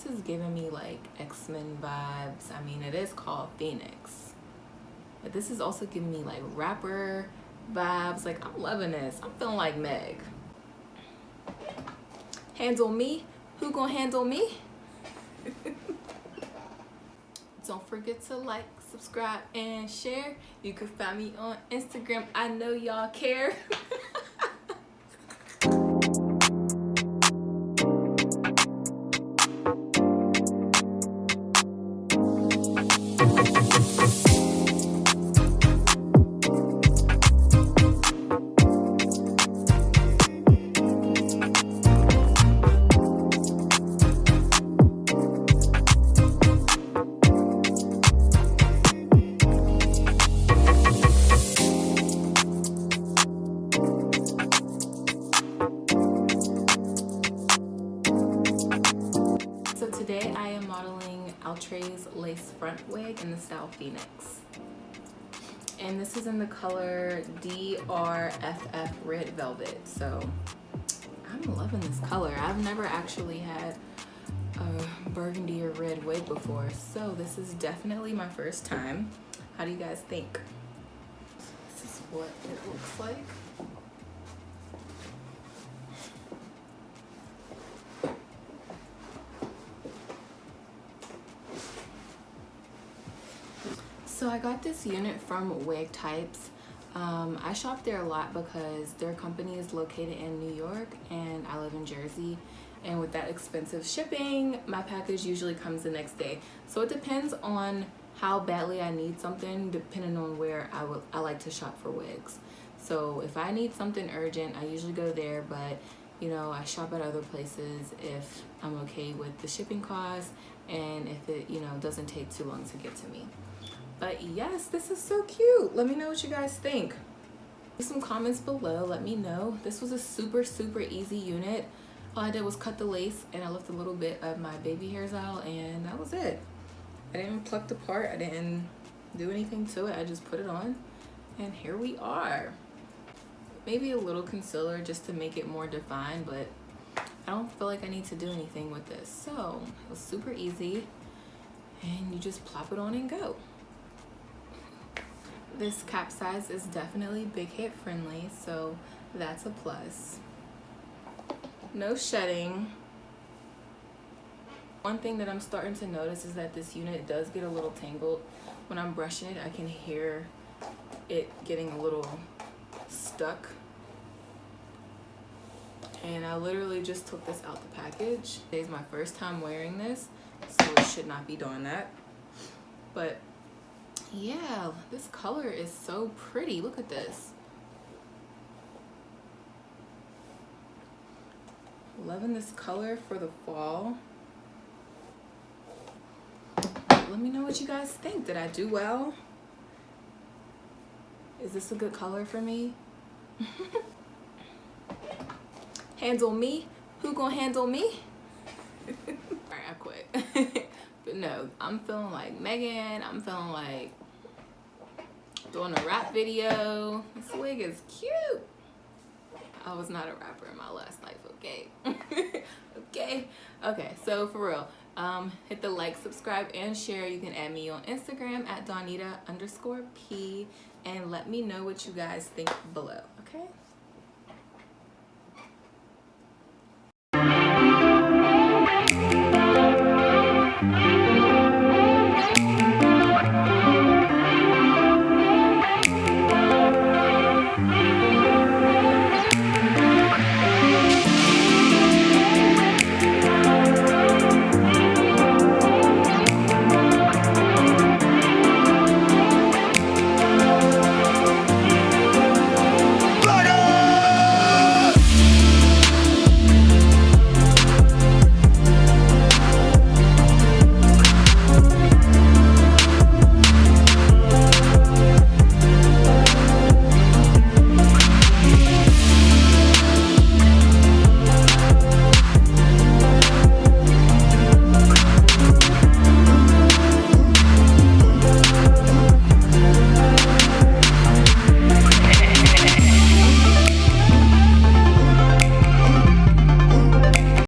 This is giving me like X-Men vibes. I mean, it is called Phoenix, but this is also giving me like rapper vibes. Like, I'm loving this. I'm feeling like Meg. Handle me. Who gonna handle me? Don't forget to like, subscribe, and share. You can find me on Instagram. I know y'all care. Today I am modeling Outre's lace front wig in the style Phoenix. And this is in the color DRFF Red Velvet. So I'm loving this color. I've never actually had a burgundy or red wig before. So this is definitely my first time. How do you guys think? This is what it looks like. So I got this unit from Wigtypes. I shop there a lot because their company is located in New York and I live in Jersey. And with that expensive shipping, my package usually comes the next day. So it depends on how badly I need something, depending on where I like to shop for wigs. So if I need something urgent, I usually go there, but you know, I shop at other places if I'm okay with the shipping costs and if it, you know, doesn't take too long to get to me. But yes, this is so cute. Let me know what you guys think. Leave some comments below, let me know. This was a super easy unit. All I did was cut the lace and I left a little bit of my baby hairs out and that was it. I didn't pluck the part, I didn't do anything to it, I just put it on and here we are. Maybe a little concealer just to make it more defined, but I don't feel like I need to do anything with this. So it was super easy and you just plop it on and go. This cap size is definitely big head friendly, so that's a plus. No shedding. One thing that I'm starting to notice is that this unit does get a little tangled. When I'm brushing it, I can hear it getting a little stuck. And I literally just took this out the package. Today's my first time wearing this, so it should not be doing that. But yeah, this color is so pretty. Look at this. Loving this color for the fall. Let me know what you guys think. Did I do well? Is this a good color for me? Handle me? Who gonna handle me? Alright, I quit. But no, I'm feeling like Megan. I'm feeling like doing a rap video. This wig is cute. I was not a rapper in my last life, okay? Okay, so for real, hit the like, subscribe, and share. You can add me on Instagram at Donita_P and let me know what you guys think below, okay?